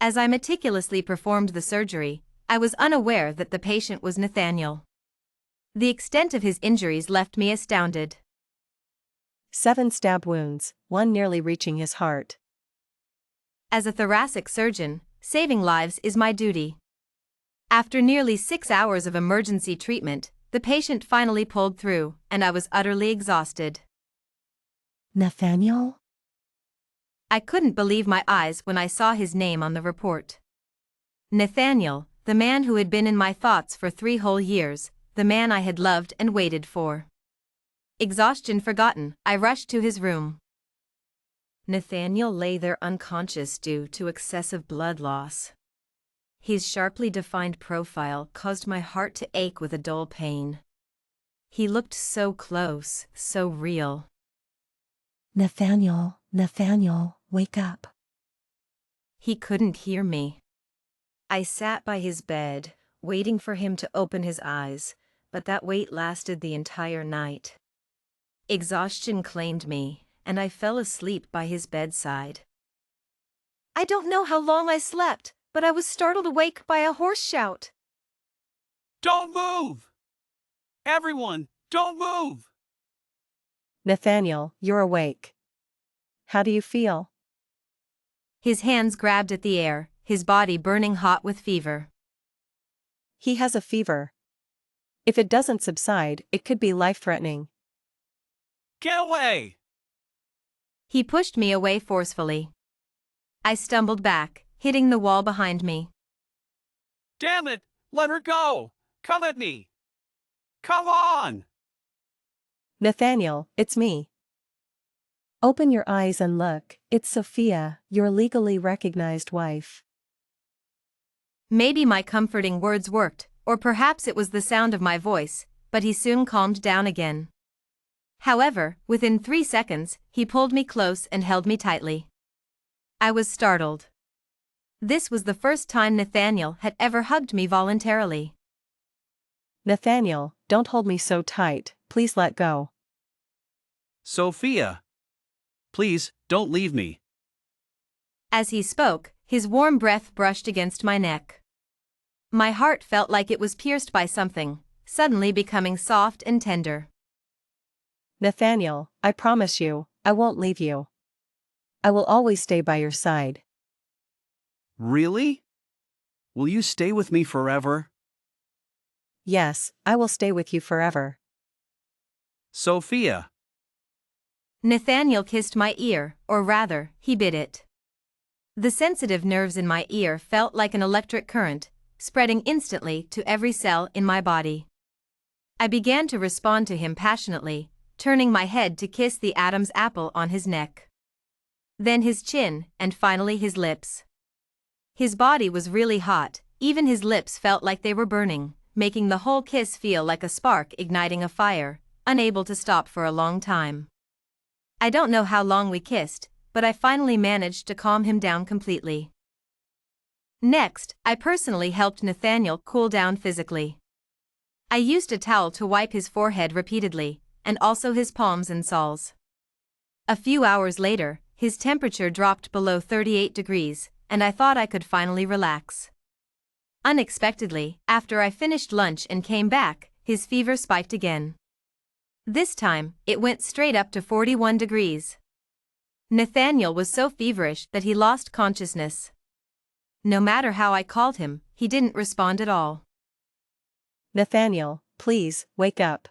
As I meticulously performed the surgery, I was unaware that the patient was Nathaniel. The extent of his injuries left me astounded. 7 stab wounds, one nearly reaching his heart. As a thoracic surgeon, saving lives is my duty. After nearly 6 hours of emergency treatment, the patient finally pulled through, and I was utterly exhausted. Nathaniel? I couldn't believe my eyes when I saw his name on the report. Nathaniel, the man who had been in my thoughts for 3 whole years, the man I had loved and waited for. Exhaustion forgotten, I rushed to his room. Nathaniel lay there unconscious due to excessive blood loss. His sharply defined profile caused my heart to ache with a dull pain. He looked so close, so real. Nathaniel, wake up. He couldn't hear me. I sat by his bed, waiting for him to open his eyes, but that wait lasted the entire night. Exhaustion claimed me, and I fell asleep by his bedside. I don't know how long I slept, but I was startled awake by a hoarse shout. Don't move! Everyone, don't move! Nathaniel, you're awake. How do you feel? His hands grabbed at the air, his body burning hot with fever. He has a fever. If it doesn't subside, it could be life-threatening. Get away! He pushed me away forcefully. I stumbled back, hitting the wall behind me. Damn it! Let her go! Come at me! Come on! Nathaniel, it's me. Open your eyes and look, it's Sophia, your legally recognized wife. Maybe my comforting words worked, or perhaps it was the sound of my voice, but he soon calmed down again. However, within 3 seconds, he pulled me close and held me tightly. I was startled. This was the first time Nathaniel had ever hugged me voluntarily. Nathaniel, don't hold me so tight, please let go. Sophia! Please, don't leave me. As he spoke, his warm breath brushed against my neck. My heart felt like it was pierced by something, suddenly becoming soft and tender. Nathaniel, I promise you, I won't leave you. I will always stay by your side. Really? Will you stay with me forever? Yes, I will stay with you forever. Sophia! Nathaniel kissed my ear, or rather, he bit it. The sensitive nerves in my ear felt like an electric current, spreading instantly to every cell in my body. I began to respond to him passionately, turning my head to kiss the Adam's apple on his neck. Then his chin, and finally his lips. His body was really hot, even his lips felt like they were burning, making the whole kiss feel like a spark igniting a fire, unable to stop for a long time. I don't know how long we kissed, but I finally managed to calm him down completely. Next, I personally helped Nathaniel cool down physically. I used a towel to wipe his forehead repeatedly, and also his palms and soles. A few hours later, his temperature dropped below 38 degrees, and I thought I could finally relax. Unexpectedly, after I finished lunch and came back, his fever spiked again. This time, it went straight up to 41 degrees. Nathaniel was so feverish that he lost consciousness. No matter how I called him, he didn't respond at all. Nathaniel, please, wake up.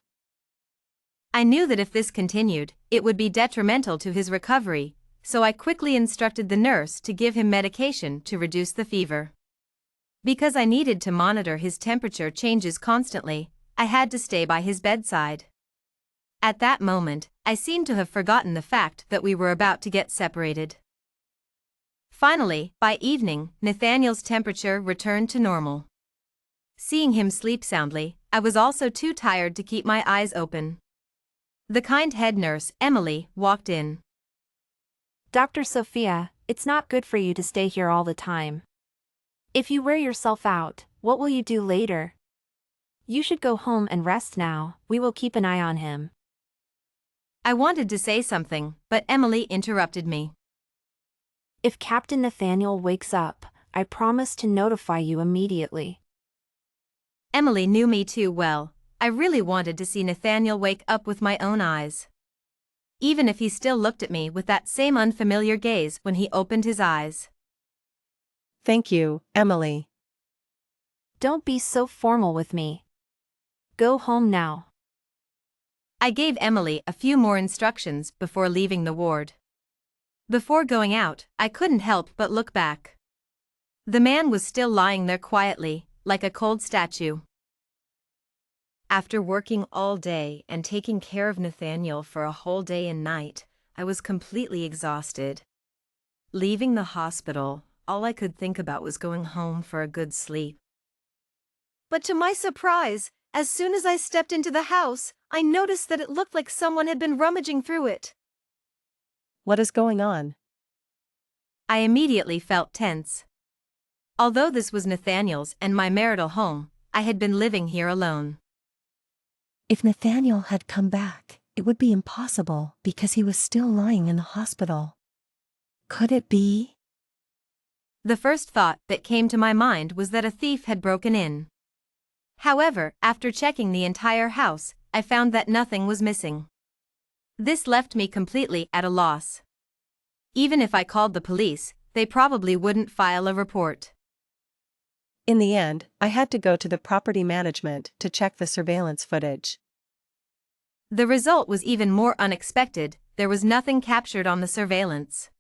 I knew that if this continued, it would be detrimental to his recovery, so I quickly instructed the nurse to give him medication to reduce the fever. Because I needed to monitor his temperature changes constantly, I had to stay by his bedside. At that moment, I seemed to have forgotten the fact that we were about to get separated. Finally, by evening, Nathaniel's temperature returned to normal. Seeing him sleep soundly, I was also too tired to keep my eyes open. The kind head nurse, Emily, walked in. Dr. Sophia, it's not good for you to stay here all the time. If you wear yourself out, what will you do later? You should go home and rest now, we will keep an eye on him. I wanted to say something, but Emily interrupted me. If Captain Nathaniel wakes up, I promise to notify you immediately. Emily knew me too well. I really wanted to see Nathaniel wake up with my own eyes. Even if he still looked at me with that same unfamiliar gaze when he opened his eyes. Thank you, Emily. Don't be so formal with me. Go home now. I gave Emily a few more instructions before leaving the ward. Before going out, I couldn't help but look back. The man was still lying there quietly, like a cold statue. After working all day and taking care of Nathaniel for a whole day and night, I was completely exhausted. Leaving the hospital, all I could think about was going home for a good sleep. But to my surprise, as soon as I stepped into the house, I noticed that it looked like someone had been rummaging through it. What is going on? I immediately felt tense. Although this was Nathaniel's and my marital home, I had been living here alone. If Nathaniel had come back, it would be impossible because he was still lying in the hospital. Could it be? The first thought that came to my mind was that a thief had broken in. However, after checking the entire house, I found that nothing was missing. This left me completely at a loss. Even if I called the police, they probably wouldn't file a report. In the end, I had to go to the property management to check the surveillance footage. The result was even more unexpected. There was nothing captured on the surveillance.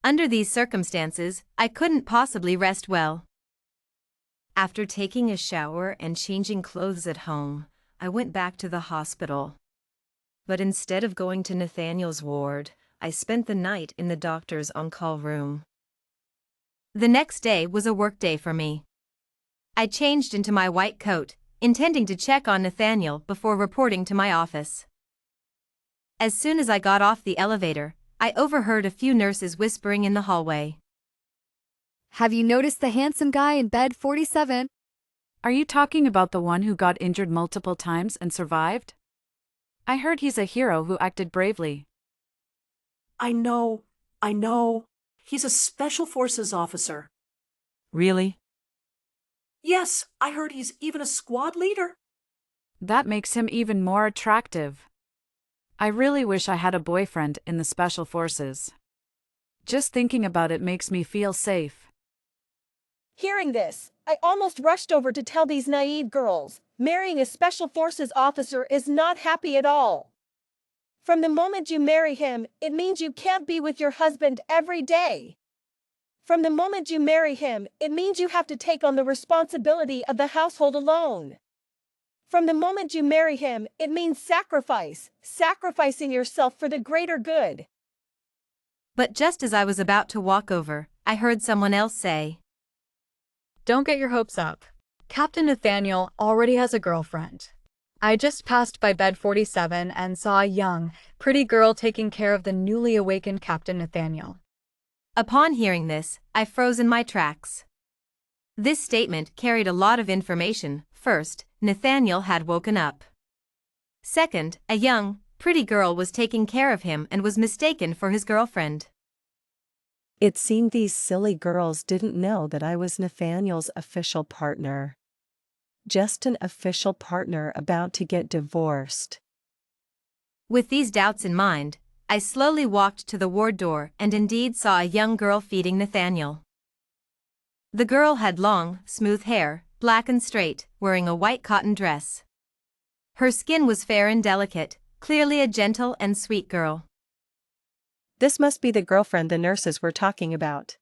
Under these circumstances, I couldn't possibly rest well. After taking a shower and changing clothes at home, I went back to the hospital. But instead of going to Nathaniel's ward, I spent the night in the doctor's on-call room. The next day was a work day for me. I changed into my white coat, intending to check on Nathaniel before reporting to my office. As soon as I got off the elevator, I overheard a few nurses whispering in the hallway. Have you noticed the handsome guy in bed 47? Are you talking about the one who got injured multiple times and survived? I heard he's a hero who acted bravely. I know. He's a special forces officer. Really? Yes, I heard he's even a squad leader. That makes him even more attractive. I really wish I had a boyfriend in the special forces. Just thinking about it makes me feel safe. Hearing this, I almost rushed over to tell these naive girls, marrying a special forces officer is not happy at all. From the moment you marry him, it means you can't be with your husband every day. From the moment you marry him, it means you have to take on the responsibility of the household alone. From the moment you marry him, it means sacrificing yourself for the greater good. But just as I was about to walk over, I heard someone else say, "Don't get your hopes up. Captain Nathaniel already has a girlfriend. I just passed by bed 47 and saw a young, pretty girl taking care of the newly awakened Captain Nathaniel." Upon hearing this, I froze in my tracks. This statement carried a lot of information. First, Nathaniel had woken up. Second, a young, pretty girl was taking care of him and was mistaken for his girlfriend. It seemed these silly girls didn't know that I was Nathaniel's official partner. Just an official partner about to get divorced. With these doubts in mind, I slowly walked to the ward door and indeed saw a young girl feeding Nathaniel. The girl had long, smooth hair, black and straight, wearing a white cotton dress. Her skin was fair and delicate, clearly a gentle and sweet girl. This must be the girlfriend the nurses were talking about.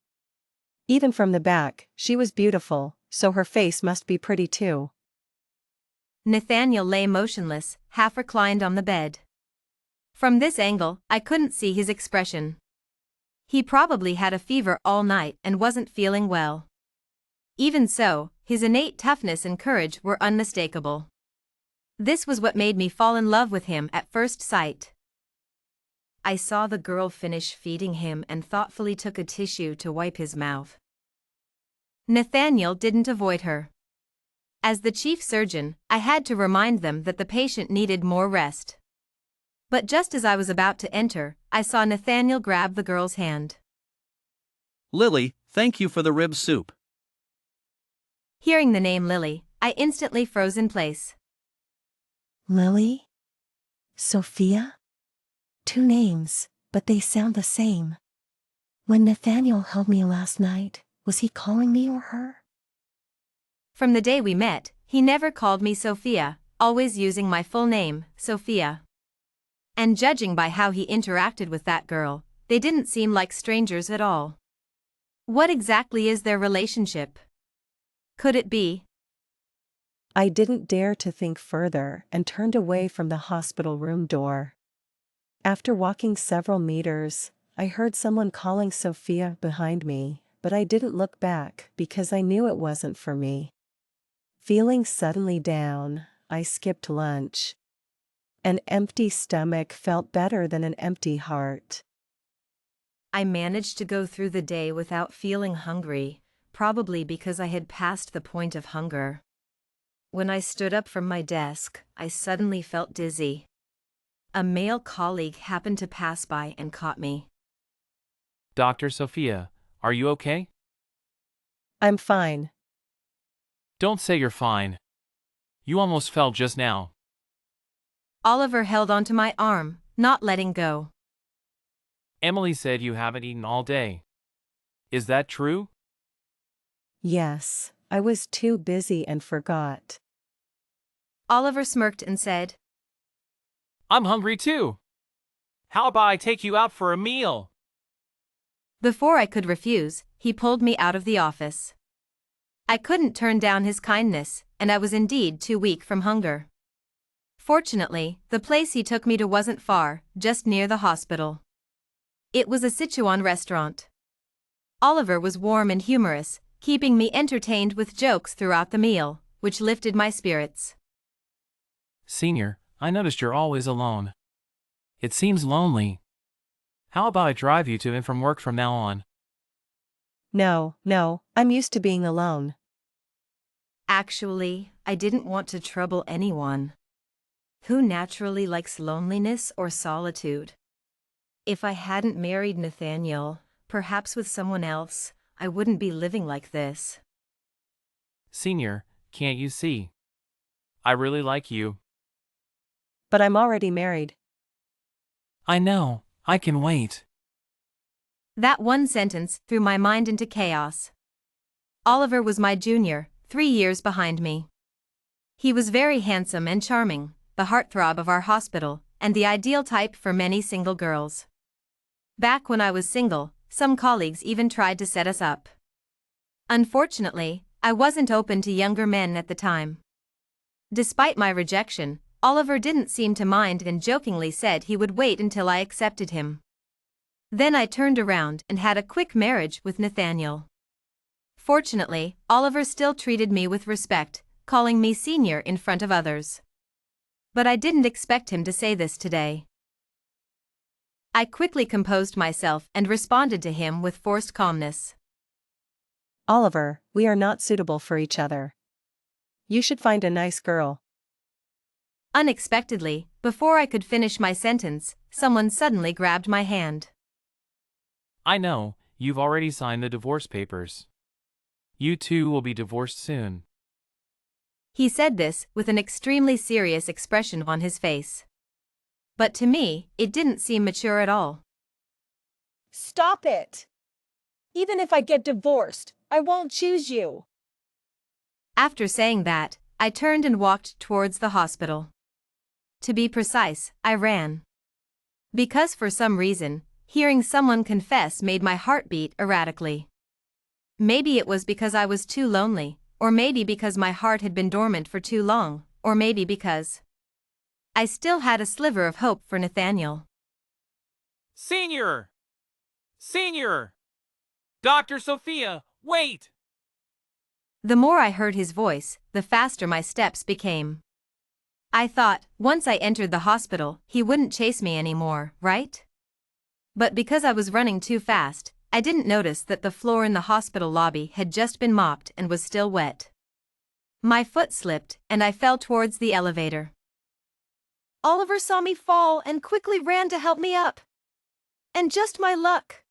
Even from the back, she was beautiful, so her face must be pretty too. Nathaniel lay motionless, half reclined on the bed. From this angle, I couldn't see his expression. He probably had a fever all night and wasn't feeling well. Even so, his innate toughness and courage were unmistakable. This was what made me fall in love with him at first sight. I saw the girl finish feeding him and thoughtfully took a tissue to wipe his mouth. Nathaniel didn't avoid her. As the chief surgeon, I had to remind them that the patient needed more rest. But just as I was about to enter, I saw Nathaniel grab the girl's hand. Lily, Thank you for the rib soup. Hearing the name Lily, I instantly froze in place. Lily? Sophia? Two names, but they sound the same. When Nathaniel held me last night, was he calling me or her? From the day we met, he never called me Sophia, always using my full name, Sophia. And judging by how he interacted with that girl, they didn't seem like strangers at all. What exactly is their relationship? Could it be? I didn't dare to think further and turned away from the hospital room door. After walking several meters, I heard someone calling Sophia behind me, but I didn't look back because I knew it wasn't for me. Feeling suddenly down, I skipped lunch. An empty stomach felt better than an empty heart. I managed to go through the day without feeling hungry, probably because I had passed the point of hunger. When I stood up from my desk, I suddenly felt dizzy. A male colleague happened to pass by and caught me. Dr. Sophia, are you okay? I'm fine. Don't say you're fine. You almost fell just now. Oliver held onto my arm, not letting go. Emily said you haven't eaten all day. Is that true? Yes, I was too busy and forgot. Oliver smirked and said, I'm hungry too. How about I take you out for a meal? Before I could refuse, he pulled me out of the office. I couldn't turn down his kindness, and I was indeed too weak from hunger. Fortunately, the place he took me to wasn't far, just near the hospital. It was a Sichuan restaurant. Oliver was warm and humorous, keeping me entertained with jokes throughout the meal, which lifted my spirits. Senior, I noticed you're always alone. It seems lonely. How about I drive you to and from work from now on? No, I'm used to being alone. Actually, I didn't want to trouble anyone. Who naturally likes loneliness or solitude? If I hadn't married Nathaniel, perhaps with someone else, I wouldn't be living like this. Senior, can't you see? I really like you. But I'm already married. I know, I can wait. That one sentence threw my mind into chaos. Oliver was my junior, 3 years behind me. He was very handsome and charming, the heartthrob of our hospital, and the ideal type for many single girls. Back when I was single, some colleagues even tried to set us up. Unfortunately, I wasn't open to younger men at the time. Despite my rejection, Oliver didn't seem to mind and jokingly said he would wait until I accepted him. Then I turned around and had a quick marriage with Nathaniel. Fortunately, Oliver still treated me with respect, calling me senior in front of others. But I didn't expect him to say this today. I quickly composed myself and responded to him with forced calmness. Oliver, we are not suitable for each other. You should find a nice girl. Unexpectedly, before I could finish my sentence, someone suddenly grabbed my hand. I know, you've already signed the divorce papers. You two will be divorced soon. He said this with an extremely serious expression on his face. But to me, it didn't seem mature at all. Stop it! Even if I get divorced, I won't choose you. After saying that, I turned and walked towards the hospital. To be precise, I ran. Because for some reason, hearing someone confess made my heart beat erratically. Maybe it was because I was too lonely, or maybe because my heart had been dormant for too long, or maybe because I still had a sliver of hope for Nathaniel. Senior! Senior! Dr. Sophia, wait! The more I heard his voice, the faster my steps became. I thought, once I entered the hospital, he wouldn't chase me anymore, right? But because I was running too fast, I didn't notice that the floor in the hospital lobby had just been mopped and was still wet. My foot slipped, and I fell towards the elevator. Oliver saw me fall and quickly ran to help me up. And just my luck.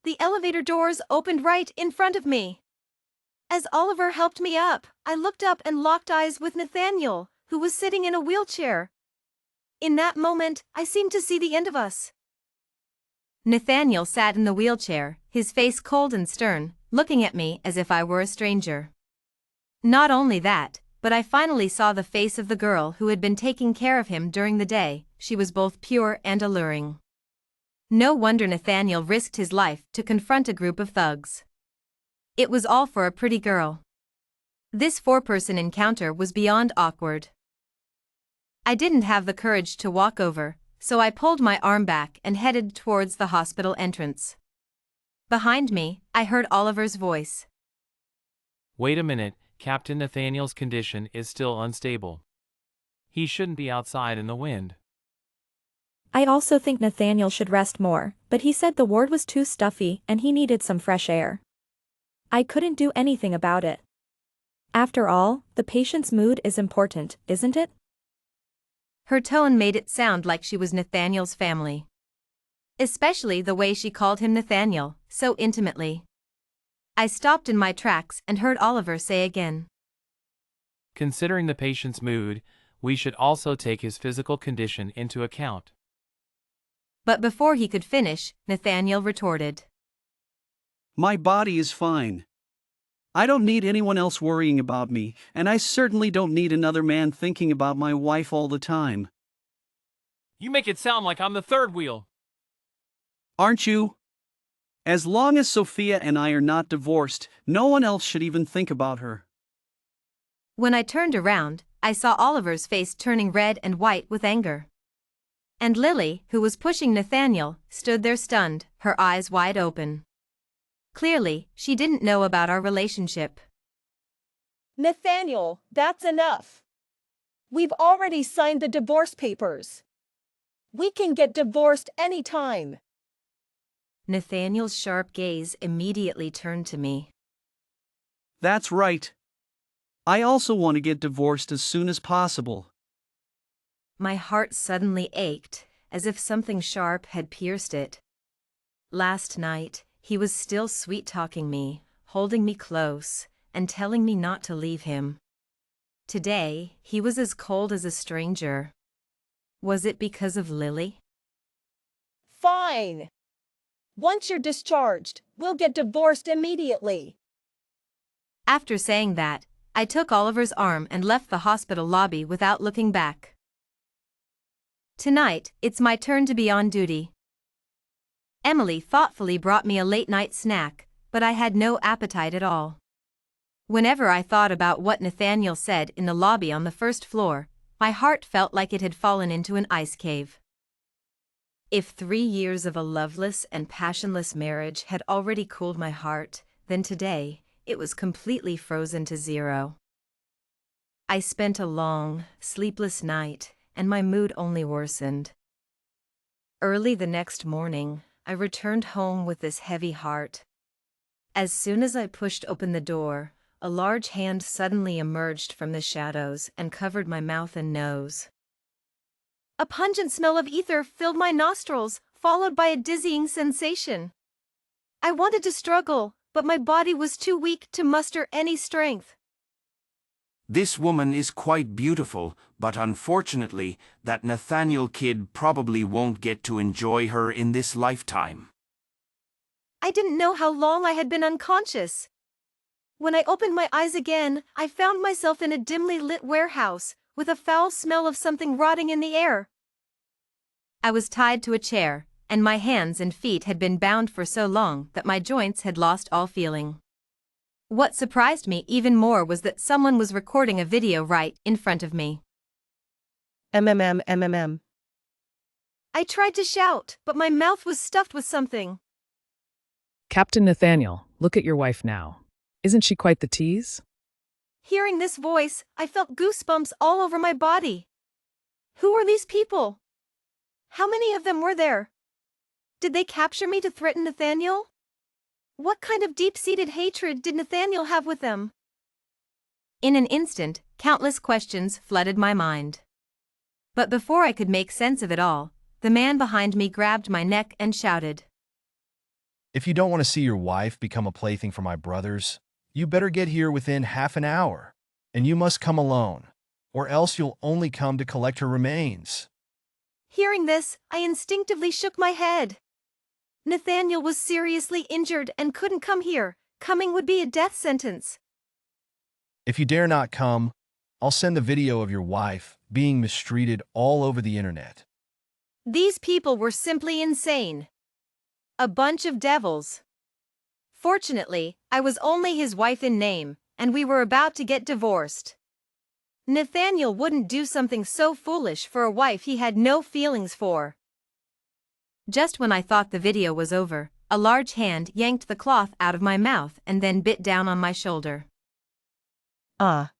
the elevator doors opened right in front of me. As Oliver helped me up, I looked up and locked eyes with Nathaniel, who was sitting in a wheelchair. In that moment, I seemed to see the end of us. Nathaniel sat in the wheelchair, his face cold and stern, looking at me as if I were a stranger. Not only that, but I finally saw the face of the girl who had been taking care of him during the day. She was both pure and alluring. No wonder Nathaniel risked his life to confront a group of thugs. It was all for a pretty girl. This four-person encounter was beyond awkward. I didn't have the courage to walk over, so I pulled my arm back and headed towards the hospital entrance. Behind me, I heard Oliver's voice. Wait a minute, Captain Nathaniel's condition is still unstable. He shouldn't be outside in the wind. I also think Nathaniel should rest more, but he said the ward was too stuffy and he needed some fresh air. I couldn't do anything about it. After all, the patient's mood is important, isn't it? Her tone made it sound like she was Nathaniel's family. Especially the way she called him Nathaniel, so intimately. I stopped in my tracks and heard Oliver say again. Considering the patient's mood, we should also take his physical condition into account. But before he could finish, Nathaniel retorted. My body is fine. I don't need anyone else worrying about me, and I certainly don't need another man thinking about my wife all the time. You make it sound like I'm the third wheel. Aren't you? As long as Sophia and I are not divorced, no one else should even think about her. When I turned around, I saw Oliver's face turning red and white with anger. And Lily, who was pushing Nathaniel, stood there stunned, her eyes wide open. Clearly, she didn't know about our relationship. Nathaniel, that's enough. We've already signed the divorce papers. We can get divorced anytime. Nathaniel's sharp gaze immediately turned to me. That's right. I also want to get divorced as soon as possible. My heart suddenly ached, as if something sharp had pierced it. Last night, he was still sweet-talking me, holding me close, and telling me not to leave him. Today, he was as cold as a stranger. Was it because of Lily? Fine. Once you're discharged, we'll get divorced immediately. After saying that, I took Oliver's arm and left the hospital lobby without looking back. Tonight, it's my turn to be on duty. Emily thoughtfully brought me a late-night snack, but I had no appetite at all. Whenever I thought about what Nathaniel said in the lobby on the first floor, my heart felt like it had fallen into an ice cave. If 3 years of a loveless and passionless marriage had already cooled my heart, then today, it was completely frozen to zero. I spent a long, sleepless night, and my mood only worsened. Early the next morning, I returned home with this heavy heart. As soon as I pushed open the door, a large hand suddenly emerged from the shadows and covered my mouth and nose. A pungent smell of ether filled my nostrils, followed by a dizzying sensation. I wanted to struggle, but my body was too weak to muster any strength. This woman is quite beautiful, but unfortunately, that Nathaniel kid probably won't get to enjoy her in this lifetime. I didn't know how long I had been unconscious. When I opened my eyes again, I found myself in a dimly lit warehouse, with a foul smell of something rotting in the air. I was tied to a chair, and my hands and feet had been bound for so long that my joints had lost all feeling. What surprised me even more was that someone was recording a video right in front of me. MMM. I tried to shout, but my mouth was stuffed with something. Captain Nathaniel, look at your wife now. Isn't she quite the tease? Hearing this voice, I felt goosebumps all over my body. Who were these people? How many of them were there? Did they capture me to threaten Nathaniel? What kind of deep-seated hatred did Nathaniel have with them? In an instant, countless questions flooded my mind. But before I could make sense of it all, the man behind me grabbed my neck and shouted. If you don't want to see your wife become a plaything for my brothers, you better get here within half an hour, and you must come alone, or else you'll only come to collect her remains. Hearing this, I instinctively shook my head. Nathaniel was seriously injured and couldn't come here. Coming would be a death sentence. If you dare not come, I'll send the video of your wife being mistreated all over the internet. These people were simply insane. A bunch of devils. Fortunately, I was only his wife in name, and we were about to get divorced. Nathaniel wouldn't do something so foolish for a wife he had no feelings for. Just when I thought the video was over, a large hand yanked the cloth out of my mouth and then bit down on my shoulder. Ah.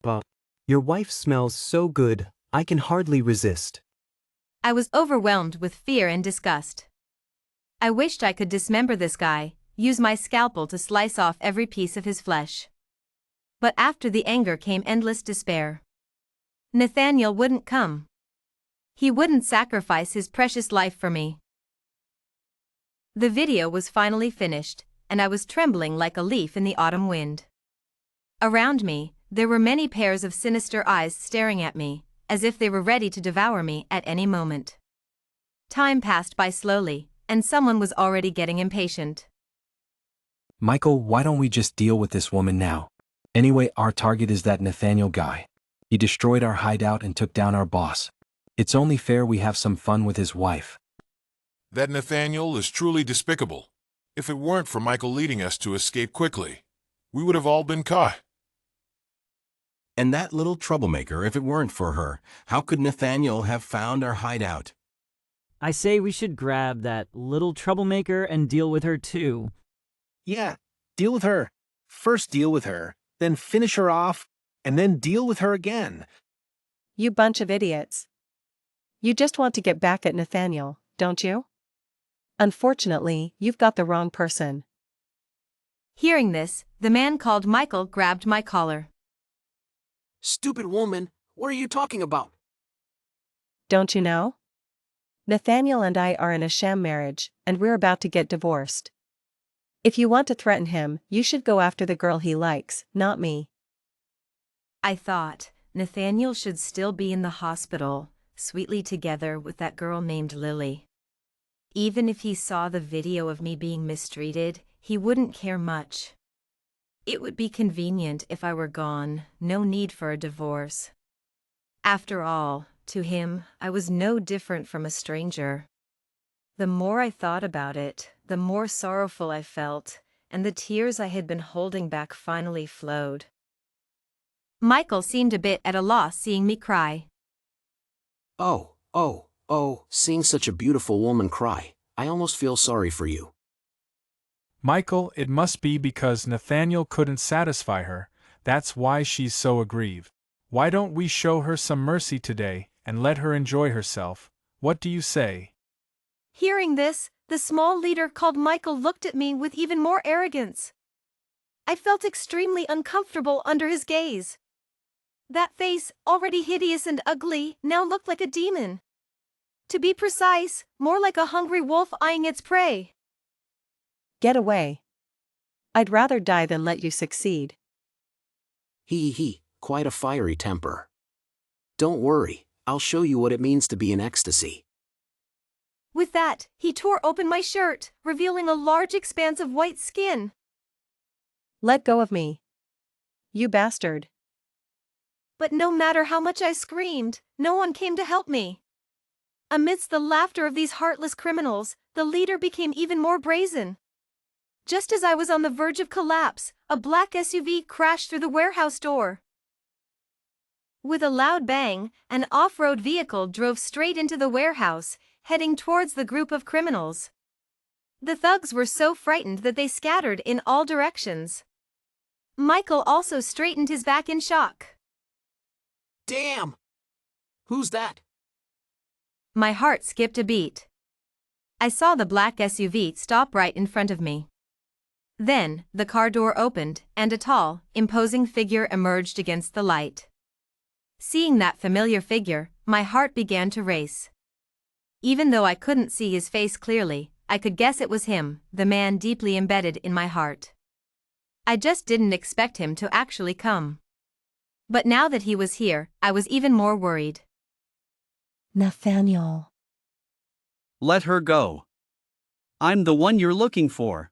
But your wife smells so good, I can hardly resist. I was overwhelmed with fear and disgust. I wished I could dismember this guy, use my scalpel to slice off every piece of his flesh. But after the anger came endless despair. Nathaniel wouldn't come. He wouldn't sacrifice his precious life for me. The video was finally finished, and I was trembling like a leaf in the autumn wind. Around me, there were many pairs of sinister eyes staring at me, as if they were ready to devour me at any moment. Time passed by slowly, and someone was already getting impatient. Michael, why don't we just deal with this woman now? Anyway, our target is that Nathaniel guy. He destroyed our hideout and took down our boss. It's only fair we have some fun with his wife. That Nathaniel is truly despicable. If it weren't for Michael leading us to escape quickly, we would have all been caught. And that little troublemaker, if it weren't for her, how could Nathaniel have found our hideout? I say we should grab that little troublemaker and deal with her too. Yeah, deal with her. First deal with her, then finish her off, and then deal with her again. You bunch of idiots. You just want to get back at Nathaniel, don't you? Unfortunately, you've got the wrong person. Hearing this, the man called Michael grabbed my collar. Stupid woman, what are you talking about? Don't you know? Nathaniel and I are in a sham marriage, and we're about to get divorced. If you want to threaten him, you should go after the girl he likes, not me. I thought Nathaniel should still be in the hospital, sweetly together with that girl named Lily. Even if he saw the video of me being mistreated, he wouldn't care much. It would be convenient if I were gone, no need for a divorce. After all, to him, I was no different from a stranger. The more I thought about it, the more sorrowful I felt, and the tears I had been holding back finally flowed. Michael seemed a bit at a loss seeing me cry. Seeing such a beautiful woman cry, I almost feel sorry for you. Michael, it must be because Nathaniel couldn't satisfy her, that's why she's so aggrieved. Why don't we show her some mercy today, and let her enjoy herself? What do you say? Hearing this, the small leader called Michael looked at me with even more arrogance. I felt extremely uncomfortable under his gaze. That face, already hideous and ugly, now looked like a demon. To be precise, more like a hungry wolf eyeing its prey. Get away. I'd rather die than let you succeed. Quite a fiery temper. Don't worry, I'll show you what it means to be in ecstasy. With that, he tore open my shirt, revealing a large expanse of white skin. Let go of me. You bastard. But no matter how much I screamed, no one came to help me. Amidst the laughter of these heartless criminals, the leader became even more brazen. Just as I was on the verge of collapse, a black SUV crashed through the warehouse door. With a loud bang, an off-road vehicle drove straight into the warehouse, heading towards the group of criminals. The thugs were so frightened that they scattered in all directions. Michael also straightened his back in shock. Damn! Who's that? My heart skipped a beat. I saw the black SUV stop right in front of me. Then, the car door opened, and a tall, imposing figure emerged against the light. Seeing that familiar figure, my heart began to race. Even though I couldn't see his face clearly, I could guess it was him, the man deeply embedded in my heart. I just didn't expect him to actually come. But now that he was here, I was even more worried. Nathaniel. Let her go. I'm the one you're looking for.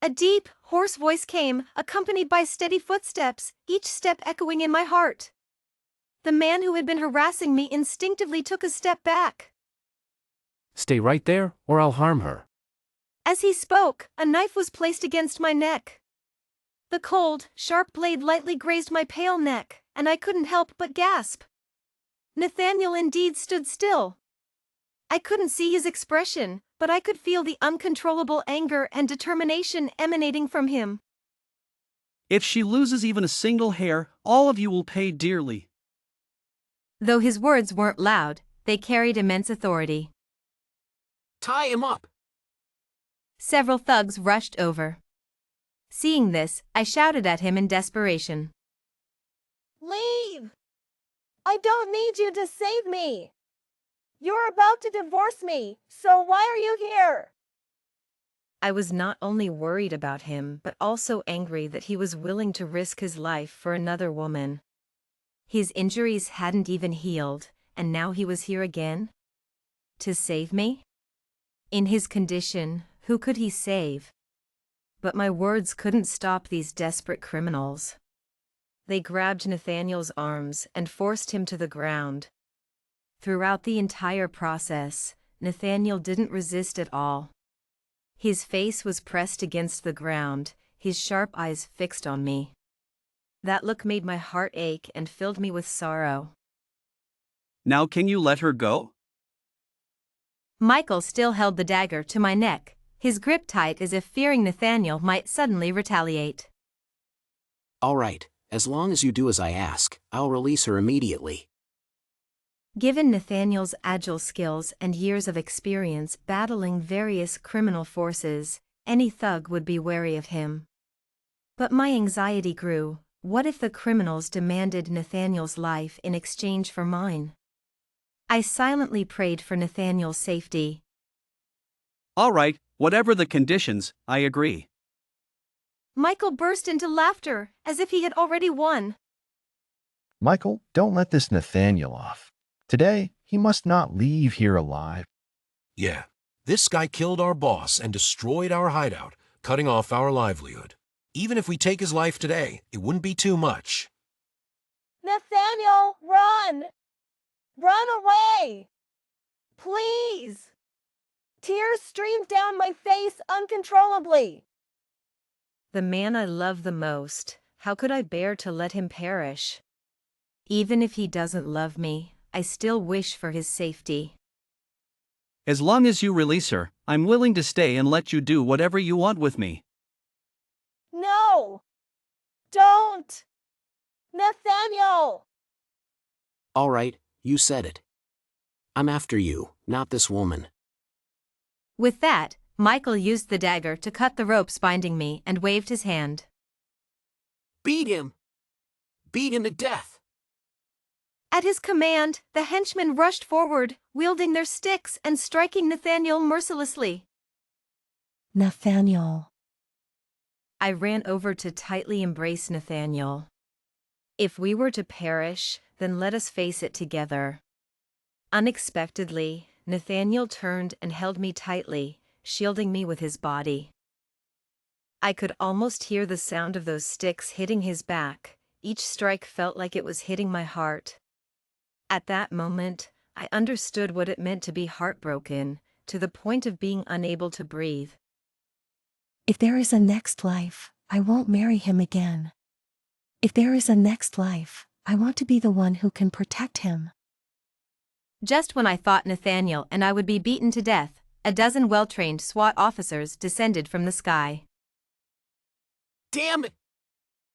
A deep, hoarse voice came, accompanied by steady footsteps, each step echoing in my heart. The man who had been harassing me instinctively took a step back. Stay right there, or I'll harm her. As he spoke, a knife was placed against my neck. The cold, sharp blade lightly grazed my pale neck, and I couldn't help but gasp. Nathaniel indeed stood still. I couldn't see his expression, but I could feel the uncontrollable anger and determination emanating from him. If she loses even a single hair, all of you will pay dearly. Though his words weren't loud, they carried immense authority. Tie him up! Several thugs rushed over. Seeing this, I shouted at him in desperation. Leave! I don't need you to save me! You're about to divorce me, so why are you here? I was not only worried about him but also angry that he was willing to risk his life for another woman. His injuries hadn't even healed, and now he was here again? To save me? In his condition, who could he save? But my words couldn't stop these desperate criminals. They grabbed Nathaniel's arms and forced him to the ground. Throughout the entire process, Nathaniel didn't resist at all. His face was pressed against the ground, his sharp eyes fixed on me. That look made my heart ache and filled me with sorrow. Now can you let her go? Michael still held the dagger to my neck, his grip tight as if fearing Nathaniel might suddenly retaliate. All right, as long as you do as I ask, I'll release her immediately. Given Nathaniel's agile skills and years of experience battling various criminal forces, any thug would be wary of him. But my anxiety grew. What if the criminals demanded Nathaniel's life in exchange for mine? I silently prayed for Nathaniel's safety. All right, whatever the conditions, I agree. Michael burst into laughter, as if he had already won. Michael, don't let this Nathaniel off. Today, he must not leave here alive. Yeah, this guy killed our boss and destroyed our hideout, cutting off our livelihood. Even if we take his life today, it wouldn't be too much. Nathaniel, run! Run away! Please! Tears streamed down my face uncontrollably. The man I love the most, how could I bear to let him perish? Even if he doesn't love me, I still wish for his safety. As long as you release her, I'm willing to stay and let you do whatever you want with me. No! Don't! Nathaniel! All right, you said it. I'm after you, not this woman. With that, Michael used the dagger to cut the ropes binding me and waved his hand. Beat him! Beat him to death! At his command, the henchmen rushed forward, wielding their sticks and striking Nathaniel mercilessly. Nathaniel. I ran over to tightly embrace Nathaniel. If we were to perish, then let us face it together. Unexpectedly, Nathaniel turned and held me tightly, shielding me with his body. I could almost hear the sound of those sticks hitting his back. Each strike felt like it was hitting my heart. At that moment, I understood what it meant to be heartbroken, to the point of being unable to breathe. If there is a next life, I won't marry him again. If there is a next life, I want to be the one who can protect him. Just when I thought Nathaniel and I would be beaten to death, a dozen well-trained SWAT officers descended from the sky. Damn it!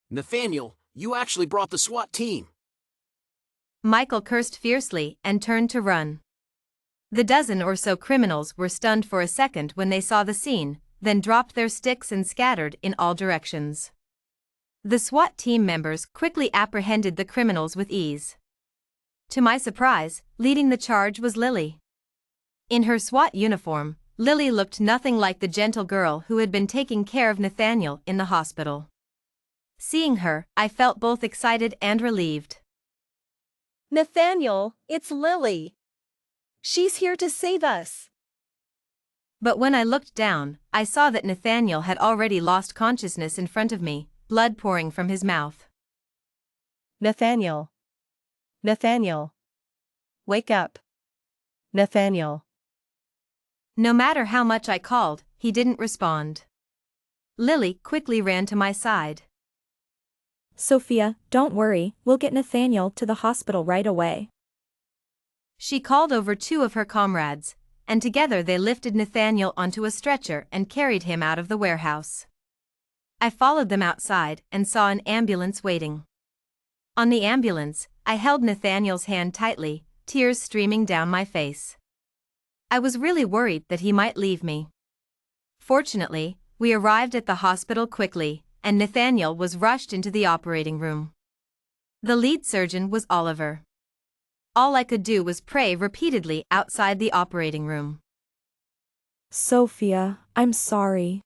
Nathaniel, you actually brought the SWAT team. Michael cursed fiercely and turned to run. The dozen or so criminals were stunned for a second when they saw the scene, then dropped their sticks and scattered in all directions. The SWAT team members quickly apprehended the criminals with ease. To my surprise, leading the charge was Lily. In her SWAT uniform, Lily looked nothing like the gentle girl who had been taking care of Nathaniel in the hospital. Seeing her, I felt both excited and relieved. Nathaniel, it's Lily. She's here to save us. But when I looked down, I saw that Nathaniel had already lost consciousness in front of me, blood pouring from his mouth. Nathaniel. Nathaniel. Wake up. Nathaniel. No matter how much I called, he didn't respond. Lily quickly ran to my side. Sophia, don't worry, we'll get Nathaniel to the hospital right away. She called over two of her comrades, and together they lifted Nathaniel onto a stretcher and carried him out of the warehouse. I followed them outside and saw an ambulance waiting. On the ambulance, I held Nathaniel's hand tightly, tears streaming down my face. I was really worried that he might leave me. Fortunately, we arrived at the hospital quickly, and Nathaniel was rushed into the operating room. The lead surgeon was Oliver. All I could do was pray repeatedly outside the operating room. Sophia, I'm sorry.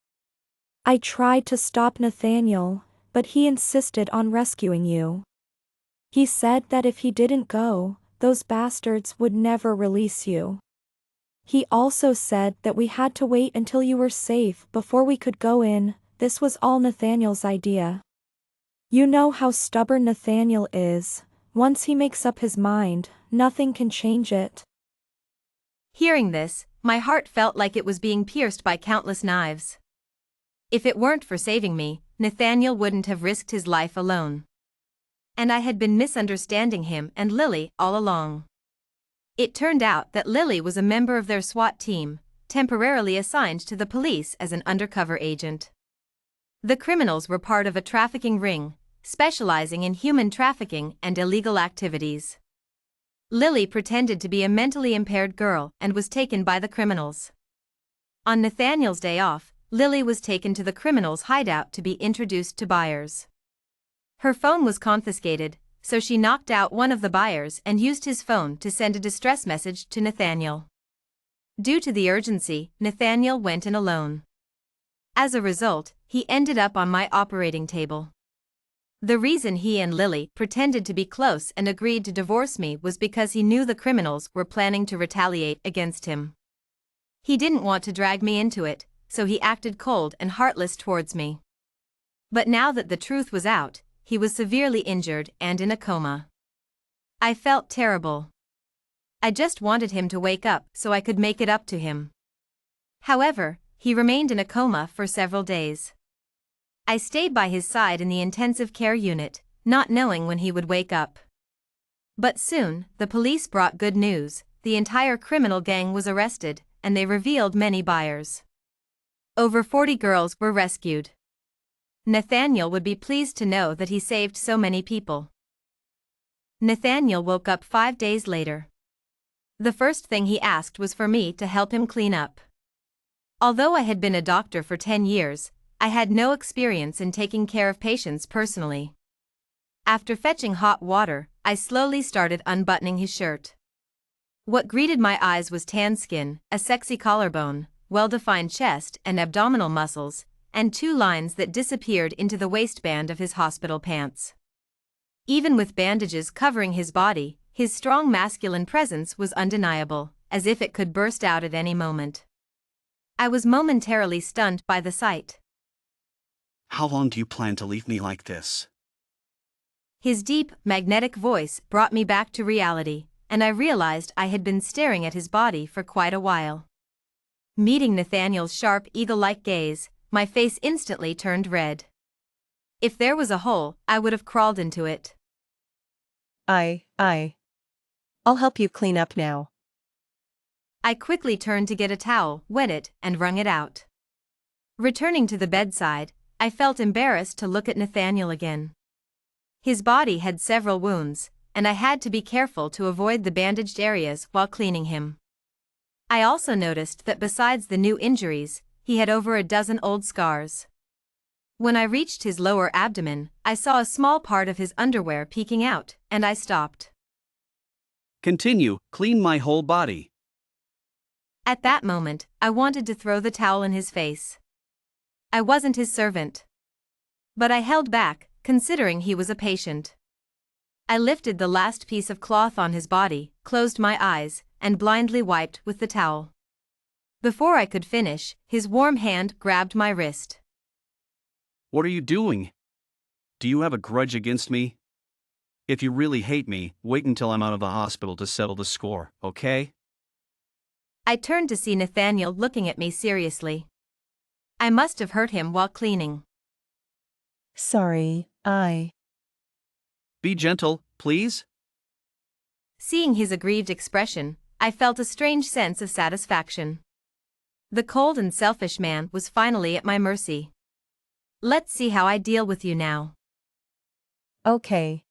I tried to stop Nathaniel, but he insisted on rescuing you. He said that if he didn't go, those bastards would never release you. He also said that we had to wait until you were safe before we could go in. This was all Nathaniel's idea. You know how stubborn Nathaniel is. Once he makes up his mind, nothing can change it. Hearing this, my heart felt like it was being pierced by countless knives. If it weren't for saving me, Nathaniel wouldn't have risked his life alone. And I had been misunderstanding him and Lily all along. It turned out that Lily was a member of their SWAT team, temporarily assigned to the police as an undercover agent. The criminals were part of a trafficking ring, specializing in human trafficking and illegal activities. Lily pretended to be a mentally impaired girl and was taken by the criminals. On Nathaniel's day off, Lily was taken to the criminals' hideout to be introduced to buyers. Her phone was confiscated, so she knocked out one of the buyers and used his phone to send a distress message to Nathaniel. Due to the urgency, Nathaniel went in alone. As a result, he ended up on my operating table. The reason he and Lily pretended to be close and agreed to divorce me was because he knew the criminals were planning to retaliate against him. He didn't want to drag me into it, so he acted cold and heartless towards me. But now that the truth was out, he was severely injured and in a coma. I felt terrible. I just wanted him to wake up so I could make it up to him. However, he remained in a coma for several days. I stayed by his side in the intensive care unit, not knowing when he would wake up. But soon, the police brought good news. The entire criminal gang was arrested, and they revealed many buyers. Over 40 girls were rescued. Nathaniel would be pleased to know that he saved so many people. Nathaniel woke up 5 days later. The first thing he asked was for me to help him clean up. Although I had been a doctor for 10 years, I had no experience in taking care of patients personally. After fetching hot water, I slowly started unbuttoning his shirt. What greeted my eyes was tan skin, a sexy collarbone, well-defined chest and abdominal muscles, and 2 lines that disappeared into the waistband of his hospital pants. Even with bandages covering his body, his strong masculine presence was undeniable, as if it could burst out at any moment. I was momentarily stunned by the sight. How long do you plan to leave me like this? His deep, magnetic voice brought me back to reality, and I realized I had been staring at his body for quite a while. Meeting Nathaniel's sharp, eagle-like gaze, my face instantly turned red. If there was a hole, I would have crawled into it. I'll help you clean up now. I quickly turned to get a towel, wet it, and wrung it out. Returning to the bedside, I felt embarrassed to look at Nathaniel again. His body had several wounds, and I had to be careful to avoid the bandaged areas while cleaning him. I also noticed that besides the new injuries, he had over a dozen old scars. When I reached his lower abdomen, I saw a small part of his underwear peeking out, and I stopped. Continue, clean my whole body. At that moment, I wanted to throw the towel in his face. I wasn't his servant. But I held back, considering he was a patient. I lifted the last piece of cloth on his body, closed my eyes, and blindly wiped with the towel. Before I could finish, his warm hand grabbed my wrist. What are you doing? Do you have a grudge against me? If you really hate me, wait until I'm out of the hospital to settle the score, okay? I turned to see Nathaniel looking at me seriously. I must have hurt him while cleaning. Sorry, Be gentle, please. Seeing his aggrieved expression, I felt a strange sense of satisfaction. The cold and selfish man was finally at my mercy. Let's see how I deal with you now. Okay.